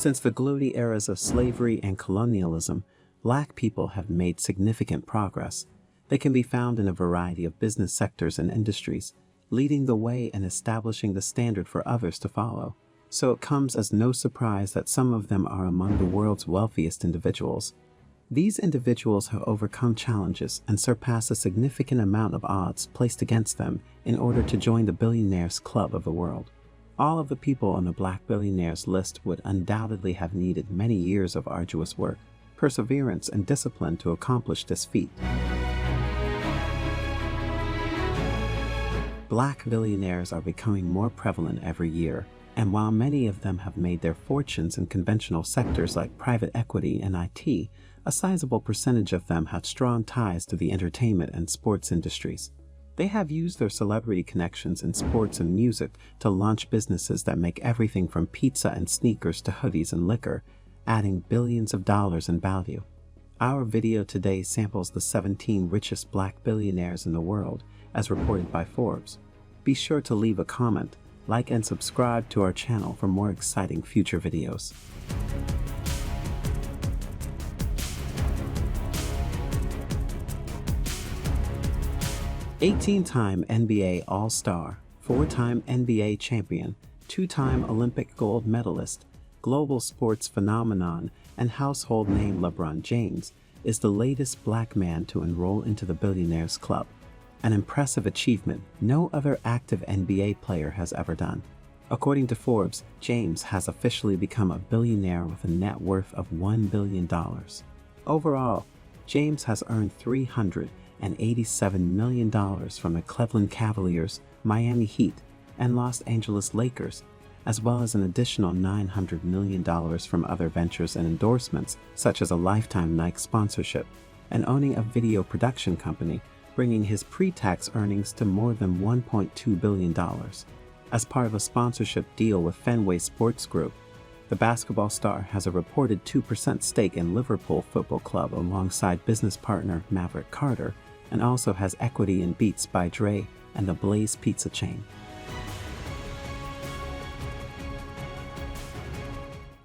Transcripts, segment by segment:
Since the gloomy eras of slavery and colonialism, Black people have made significant progress. They can be found in a variety of business sectors and industries, leading the way and establishing the standard for others to follow. So it comes as no surprise that some of them are among the world's wealthiest individuals. These individuals have overcome challenges and surpassed a significant amount of odds placed against them in order to join the billionaires club of the world. All of the people on the Black Billionaires list would undoubtedly have needed many years of arduous work, perseverance, and discipline to accomplish this feat. Black billionaires are becoming more prevalent every year, and while many of them have made their fortunes in conventional sectors like private equity and IT, a sizable percentage of them have strong ties to the entertainment and sports industries. They have used their celebrity connections in sports and music to launch businesses that make everything from pizza and sneakers to hoodies and liquor, adding billions of dollars in value. Our video today samples the 17 richest Black billionaires in the world, as reported by Forbes. Be sure to leave a comment, like and subscribe to our channel for more exciting future videos. 18-time NBA All-Star, 4-time NBA champion, 2-time Olympic gold medalist, global sports phenomenon, and household name LeBron James is the latest Black man to enroll into the Billionaires Club. An impressive achievement no other active NBA player has ever done. According to Forbes, James has officially become a billionaire with a net worth of $1 billion. Overall, James has earned $387 million from the Cleveland Cavaliers, Miami Heat, and Los Angeles Lakers, as well as an additional $900 million from other ventures and endorsements, such as a lifetime Nike sponsorship, and owning a video production company, bringing his pre-tax earnings to more than $1.2 billion. As part of a sponsorship deal with Fenway Sports Group, the basketball star has a reported 2% stake in Liverpool Football Club alongside business partner Maverick Carter, and also has equity in Beats by Dre and the Blaze Pizza chain.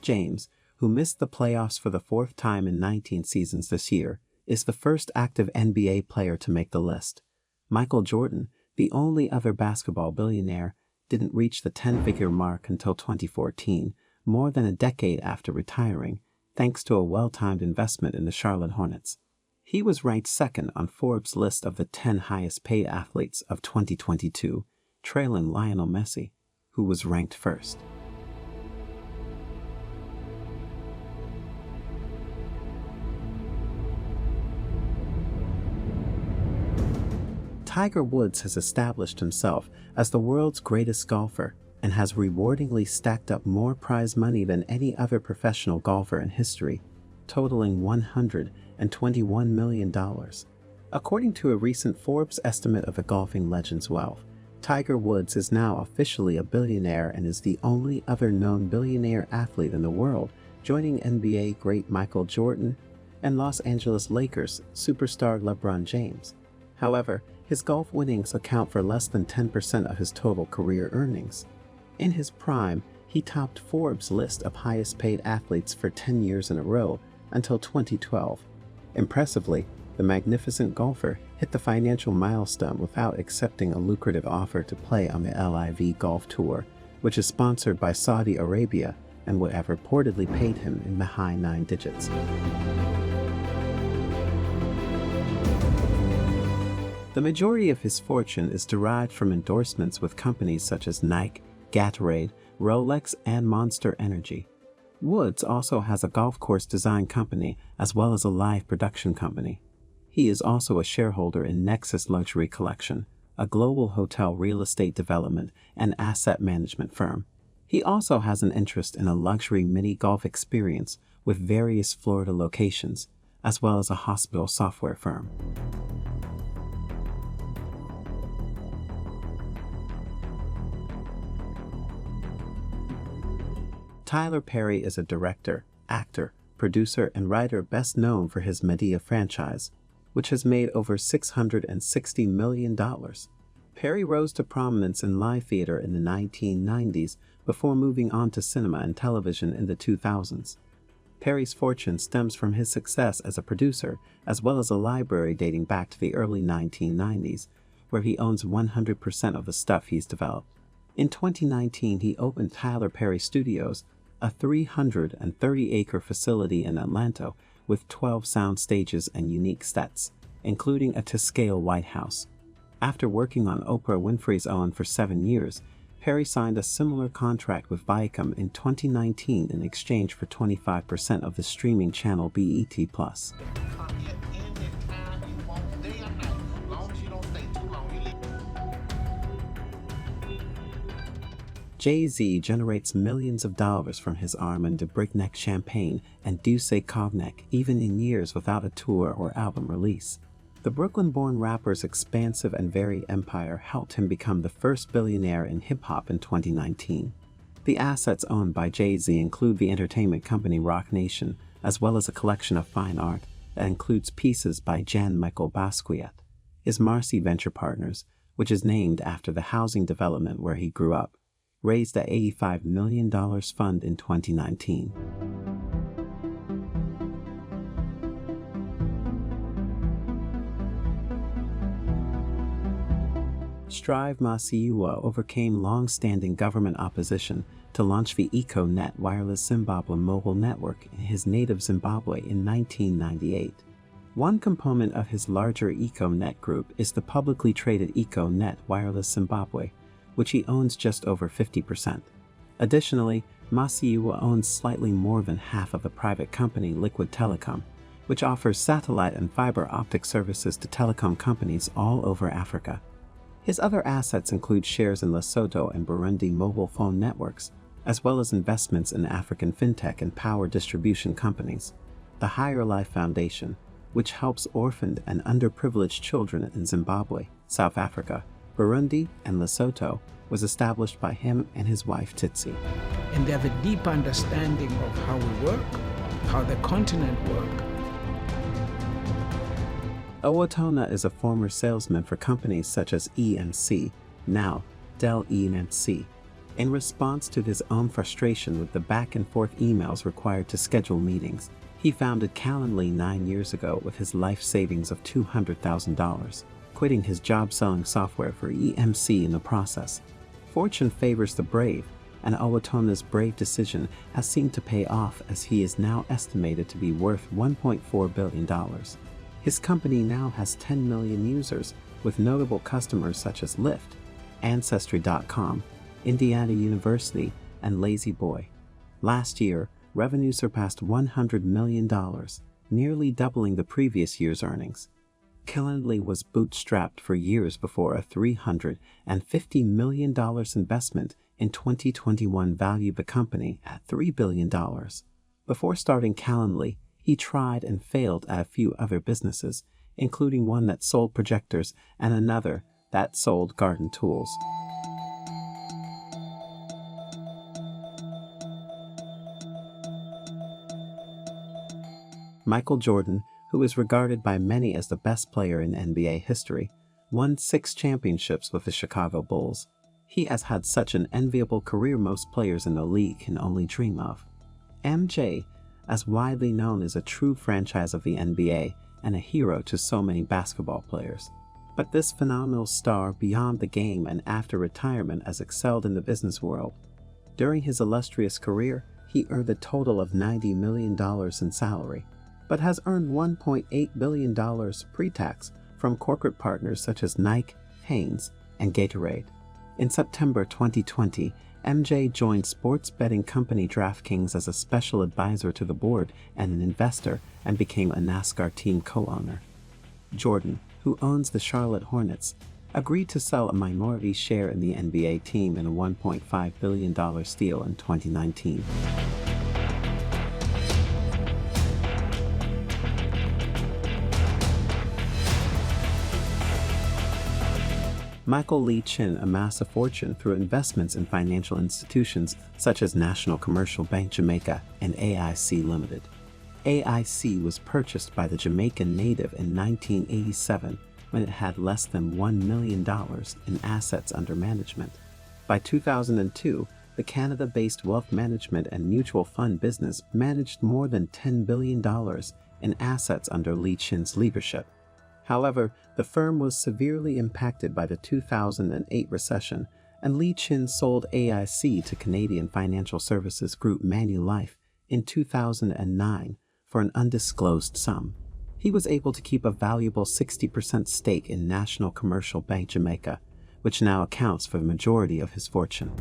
James, who missed the playoffs for the 4th time in 19 seasons this year, is the first active NBA player to make the list. Michael Jordan, the only other basketball billionaire, didn't reach the 10-figure mark until 2014, more than a decade after retiring, thanks to a well-timed investment in the Charlotte Hornets. He was ranked second on Forbes' list of the 10 highest-paid athletes of 2022, trailing Lionel Messi, who was ranked first. Tiger Woods has established himself as the world's greatest golfer and has rewardingly stacked up more prize money than any other professional golfer in history, totaling $121 million. According to a recent Forbes estimate of the golfing legend's wealth, Tiger Woods is now officially a billionaire and is the only other known billionaire athlete in the world, joining NBA great Michael Jordan and Los Angeles Lakers superstar LeBron James. However, his golf winnings account for less than 10% of his total career earnings. In his prime, he topped Forbes' list of highest-paid athletes for 10 years in a row until 2012. Impressively, the magnificent golfer hit the financial milestone without accepting a lucrative offer to play on the LIV Golf Tour, which is sponsored by Saudi Arabia and would have reportedly paid him in the high 9 digits. The majority of his fortune is derived from endorsements with companies such as Nike, Gatorade, Rolex, and Monster Energy. Woods also has a golf course design company as well as a live production company. He is also a shareholder in Nexus Luxury Collection, a global hotel real estate development and asset management firm. He also has an interest in a luxury mini golf experience with various Florida locations, as well as a hospital software firm. Tyler Perry is a director, actor, producer, and writer best known for his Medea franchise, which has made over $660 million. Perry rose to prominence in live theater in the 1990s before moving on to cinema and television in the 2000s. Perry's fortune stems from his success as a producer, as well as a library dating back to the early 1990s, where he owns 100% of the stuff he's developed. In 2019, he opened Tyler Perry Studios, a 330-acre facility in Atlanta with 12 sound stages and unique sets, including a to-scale White House. After working on Oprah Winfrey's Own for 7 years, Perry signed a similar contract with Viacom in 2019 in exchange for 25% of the streaming channel BET+. JayZ generates millions of dollars from his Armand de Brignac champagne and Douce Cognac even in years without a tour or album release. The Brooklyn-born rapper's expansive and varied empire helped him become the first billionaire in hip-hop in 2019. The assets owned by JayZ include the entertainment company Roc Nation, as well as a collection of fine art that includes pieces by Jean-Michel Basquiat. His Marcy Venture Partners, which is named after the housing development where he grew up, raised a $85 million fund in 2019. Strive Masiyiwa overcame long-standing government opposition to launch the EcoNet wireless Zimbabwe mobile network in his native Zimbabwe in 1998. One component of his larger EcoNet group is the publicly traded EcoNet Wireless Zimbabwe, which he owns just over 50%. Additionally, Masiyiwa owns slightly more than half of the private company Liquid Telecom, which offers satellite and fiber optic services to telecom companies all over Africa. His other assets include shares in Lesotho and Burundi mobile phone networks, as well as investments in African fintech and power distribution companies. The Higher Life Foundation, which helps orphaned and underprivileged children in Zimbabwe, South Africa, Burundi, and Lesotho, was established by him and his wife Tsitsi. And they have a deep understanding of how we work, how the continent works. Owatonna is a former salesman for companies such as EMC, now Dell EMC. In response to his own frustration with the back-and-forth emails required to schedule meetings, he founded Calendly 9 years ago with his life savings of $200,000, quitting his job selling software for EMC in the process. Fortune favors the brave, and Owatonna's brave decision has seemed to pay off as he is now estimated to be worth $1.4 billion. His company now has 10 million users, with notable customers such as Lyft, Ancestry.com, Indiana University, and Lazy Boy. Last year, revenue surpassed $100 million, nearly doubling the previous year's earnings. Calendly was bootstrapped for years before a $350 million investment in 2021 valued the company at $3 billion. Before starting Calendly, he tried and failed at a few other businesses, including one that sold projectors and another that sold garden tools. Michael Jordan, who is regarded by many as the best player in NBA history, won 6 championships with the Chicago Bulls. He has had such an enviable career most players in the league can only dream of. MJ, as widely known as a true franchise of the NBA and a hero to so many basketball players. But this phenomenal star beyond the game and after retirement has excelled in the business world. During his illustrious career, he earned a total of $90 million in salary, but has earned $1.8 billion pre-tax from corporate partners such as Nike, Hanes, and Gatorade. In September 2020, MJ joined sports betting company DraftKings as a special advisor to the board and an investor, and became a NASCAR team co-owner. Jordan, who owns the Charlotte Hornets, agreed to sell a minority share in the NBA team in a $1.5 billion deal in 2019. Michael Lee Chin amassed a fortune through investments in financial institutions such as National Commercial Bank Jamaica and AIC Limited. AIC was purchased by the Jamaican native in 1987 when it had less than $1 million in assets under management. By 2002, the Canada-based wealth management and mutual fund business managed more than $10 billion in assets under Li Qin's leadership. However, the firm was severely impacted by the 2008 recession, and Li Qin sold AIC to Canadian financial services group Manulife in 2009 for an undisclosed sum. He was able to keep a valuable 60% stake in National Commercial Bank Jamaica, which now accounts for the majority of his fortune.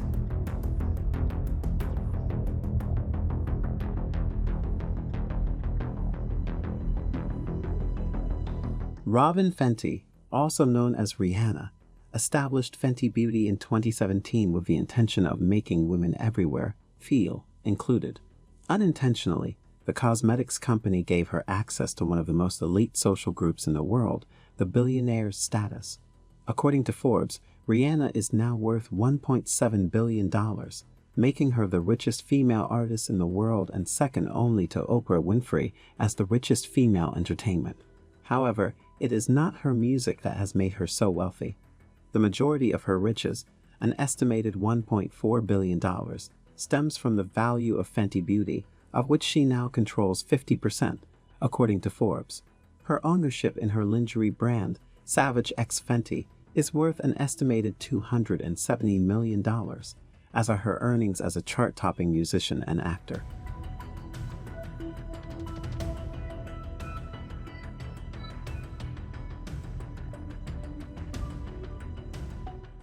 Robin Fenty, also known as Rihanna, established Fenty Beauty in 2017 with the intention of making women everywhere feel included. Unintentionally, the cosmetics company gave her access to one of the most elite social groups in the world, the billionaire status. According to Forbes, Rihanna is now worth $1.7 billion, making her the richest female artist in the world and second only to Oprah Winfrey as the richest female entertainment. However, it is not her music that has made her so wealthy. The majority of her riches, an estimated $1.4 billion, stems from the value of Fenty Beauty, of which she now controls 50%, according to Forbes. Her ownership in her lingerie brand, Savage X Fenty, is worth an estimated $270 million, as are her earnings as a chart-topping musician and actor.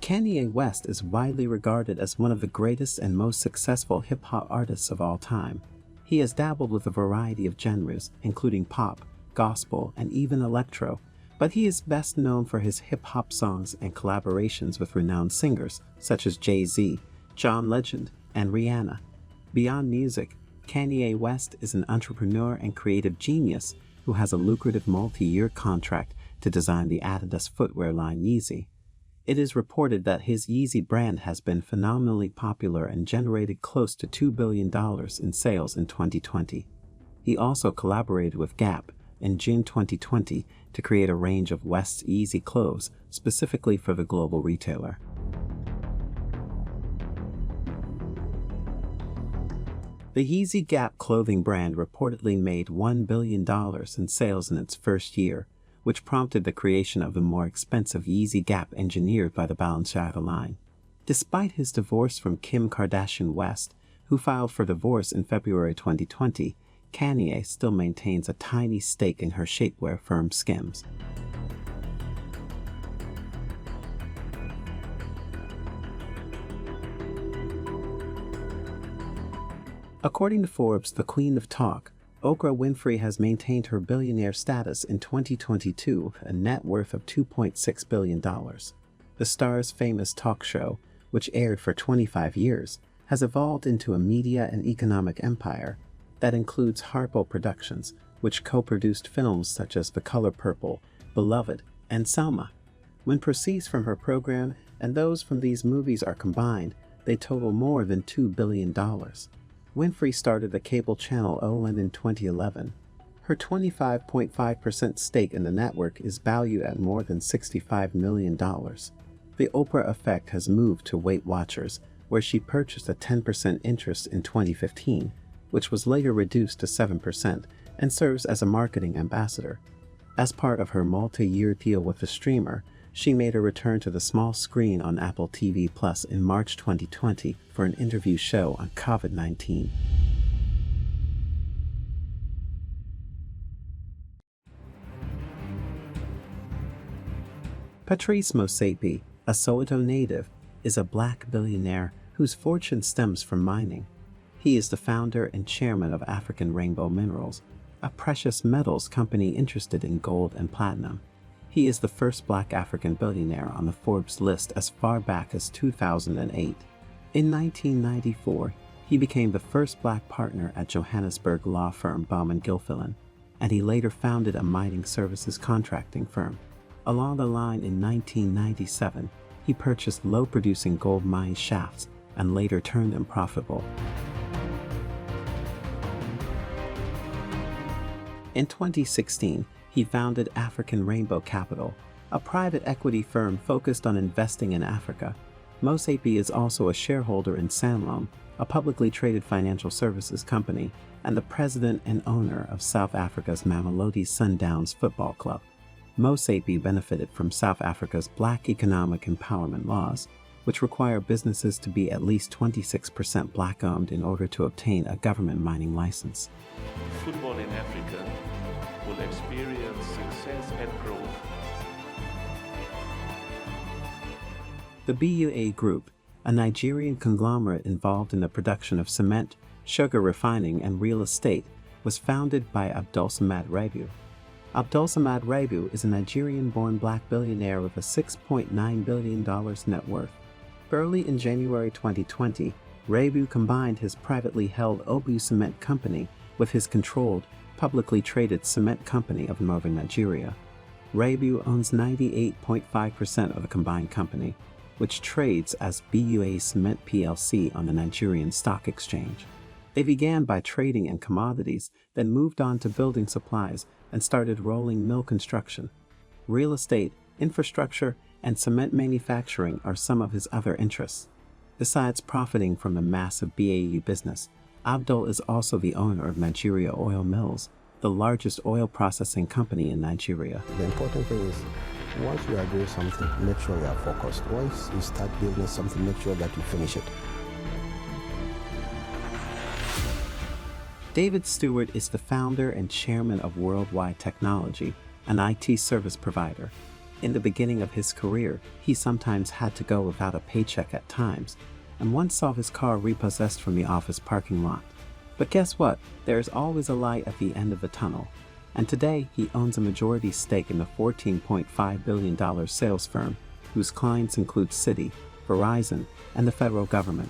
Kanye West is widely regarded as one of the greatest and most successful hip-hop artists of all time. He has dabbled with a variety of genres, including pop, gospel, and even electro, but he is best known for his hip-hop songs and collaborations with renowned singers such as JayZ, John Legend, and Rihanna. Beyond music, Kanye West is an entrepreneur and creative genius who has a lucrative multi-year contract to design the Adidas footwear line JayZ. It is reported that his JayZ brand has been phenomenally popular and generated close to $2 billion in sales in 2020. He also collaborated with Gap in June 2020 to create a range of West's JayZ clothes specifically for the global retailer. The JayZ Gap clothing brand reportedly made $1 billion in sales in its first year, which prompted the creation of the more expensive JayZ Gap engineered by the Balenciaga line. Despite his divorce from Kim Kardashian West, who filed for divorce in February 2020, Kanye still maintains a tiny stake in her shapewear firm Skims. According to Forbes, the Queen of Talk, Oprah Winfrey has maintained her billionaire status in 2022 with a net worth of $2.6 billion. The star's famous talk show, which aired for 25 years, has evolved into a media and economic empire that includes Harpo Productions, which co-produced films such as The Color Purple, Beloved, and Selma. When proceeds from her program and those from these movies are combined, they total more than $2 billion. Winfrey started the cable channel OLN in 2011. Her 25.5% stake in the network is valued at more than $65 million. The Oprah effect has moved to Weight Watchers, where she purchased a 10% interest in 2015, which was later reduced to 7%, and serves as a marketing ambassador. As part of her multi-year deal with the streamer, she made a return to the small screen on Apple TV Plus in March 2020 for an interview show on COVID-19. Patrice Motsepe, a Soweto native, is a black billionaire whose fortune stems from mining. He is the founder and chairman of African Rainbow Minerals, a precious metals company interested in gold and platinum. He is the first black African billionaire on the Forbes list as far back as 2008. In 1994, he became the first black partner at Johannesburg law firm Baumann Gilfillan, and he later founded a mining services contracting firm. Along the line in 1997, he purchased low-producing gold mine shafts and later turned them profitable. In 2016, he founded African Rainbow Capital, a private equity firm focused on investing in Africa. Motsepe is also a shareholder in Sanlam, a publicly traded financial services company, and the president and owner of South Africa's Mamelodi Sundowns Football Club. Motsepe benefited from South Africa's Black economic empowerment laws, which require businesses to be at least 26% Black-owned in order to obtain a government mining license. Football in Africa will experience success and growth. The BUA Group, a Nigerian conglomerate involved in the production of cement, sugar refining, and real estate, was founded by AbdulRasheed Rasheed. AbdulRasheed Rasheed is a Nigerian-born Black billionaire with a $6.9 billion net worth. Early in January 2020, Rasheed combined his privately held Obu Cement Company with his controlled, publicly traded cement company of Northern Nigeria. Rasheed owns 98.5% of the combined company, which trades as BUA Cement plc on the Nigerian Stock Exchange. They began by trading in commodities, then moved on to building supplies and started rolling mill construction. Real estate, infrastructure, and cement manufacturing are some of his other interests. Besides profiting from the massive BAU business, Abdul is also the owner of Nigeria Oil Mills, the largest oil processing company in Nigeria. The important thing is, once you are doing something, make sure you are focused. Once you start building something, make sure that you finish it. David Stewart is the founder and chairman of Worldwide Technology, an IT service provider. In the beginning of his career, he sometimes had to go without a paycheck at times, and once saw his car repossessed from the office parking lot. But guess what? There is always a light at the end of the tunnel. And today, he owns a majority stake in the $14.5 billion sales firm, whose clients include Citi, Verizon, and the federal government.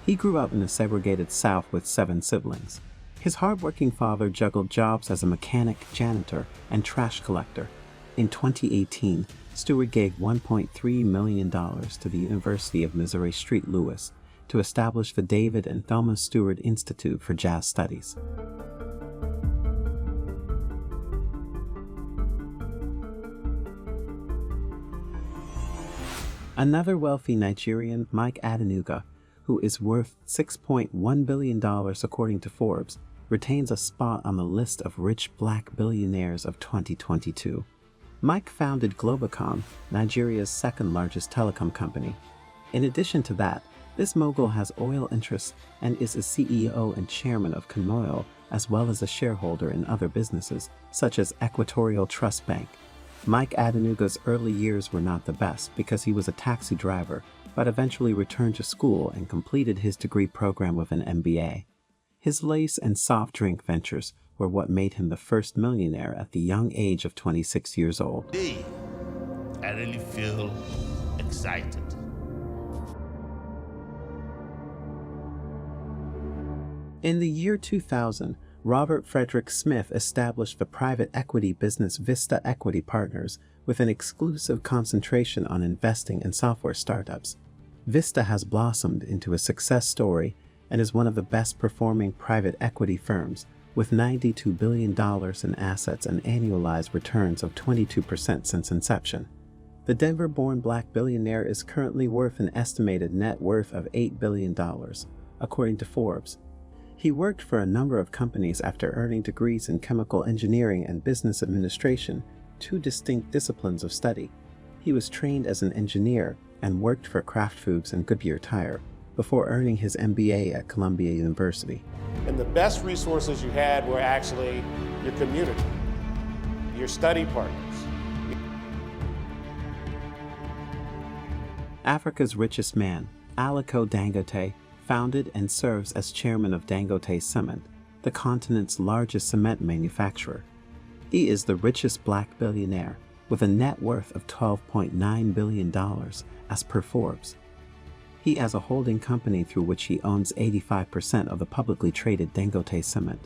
He grew up in the segregated South with 7 siblings. His hardworking father juggled jobs as a mechanic, janitor, and trash collector. In 2018, Stewart gave $1.3 million to the University of Missouri St. Louis to establish the David and Thelma Stewart Institute for Jazz Studies. Another wealthy Nigerian, Mike Adenuga, who is worth $6.1 billion according to Forbes, retains a spot on the list of rich Black billionaires of 2022. Mike founded Globacom, Nigeria's second-largest telecom company. In addition to that, this mogul has oil interests and is a CEO and chairman of Kanoil, as well as a shareholder in other businesses, such as Equatorial Trust Bank. Mike Adenuga's early years were not the best because he was a taxi driver, but eventually returned to school and completed his degree program with an MBA. His lace and soft drink ventures were what made him the first millionaire at the young age of 26 years old. Today, I really feel excited. In the year 2000, Robert Frederick Smith established the private equity business Vista Equity Partners with an exclusive concentration on investing in software startups. Vista has blossomed into a success story and is one of the best performing private equity firms, with $92 billion in assets and annualized returns of 22% since inception. The Denver-born Black billionaire is currently worth an estimated net worth of $8 billion, according to Forbes. He worked for a number of companies after earning degrees in chemical engineering and business administration, 2 distinct disciplines of study. He was trained as an engineer and worked for Kraft Foods and Goodyear Tire before earning his MBA at Columbia University. And the best resources you had were actually your community, your study partners. Africa's richest man, Aliko Dangote, founded and serves as chairman of Dangote Cement, the continent's largest cement manufacturer. He is the richest Black billionaire, with a net worth of $12.9 billion, as per Forbes. He has a holding company through which he owns 85% of the publicly traded Dangote Cement.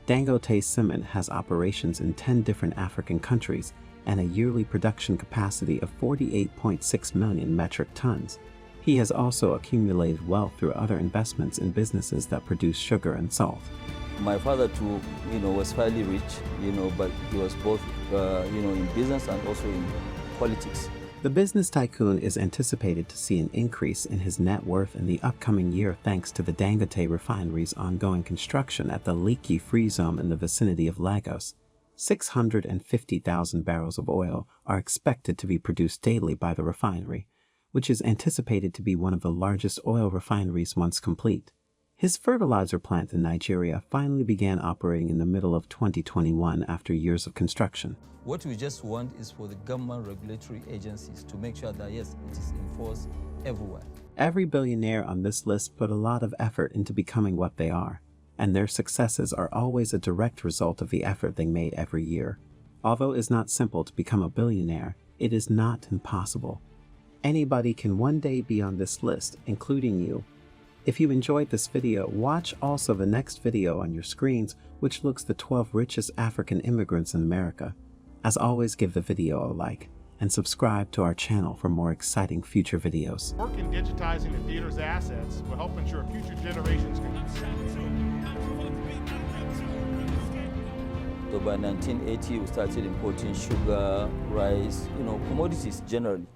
Dangote Cement has operations in 10 different African countries and a yearly production capacity of 48.6 million metric tons. He has also accumulated wealth through other investments in businesses that produce sugar and salt. My father too, was fairly rich, but he was both, in business and also in politics. The business tycoon is anticipated to see an increase in his net worth in the upcoming year thanks to the Dangote refinery's ongoing construction at the leaky free zone in the vicinity of Lagos. 650,000 barrels of oil are expected to be produced daily by the refinery, which is anticipated to be one of the largest oil refineries once complete. His fertilizer plant in Nigeria finally began operating in the middle of 2021 after years of construction. What we just want is for the government regulatory agencies to make sure that, yes, it is enforced everywhere. Every billionaire on this list put a lot of effort into becoming what they are, and their successes are always a direct result of the effort they made every year. Although it is not simple to become a billionaire, it is not impossible. Anybody can one day be on this list, including you. If you enjoyed this video, watch also the next video on your screens, which looks the 12 richest African immigrants in America. As always, give the video a like and subscribe to our channel for more exciting future videos. Work in digitizing the theater's assets will help ensure future generations can. So by 1980, we started importing sugar, rice, commodities generally.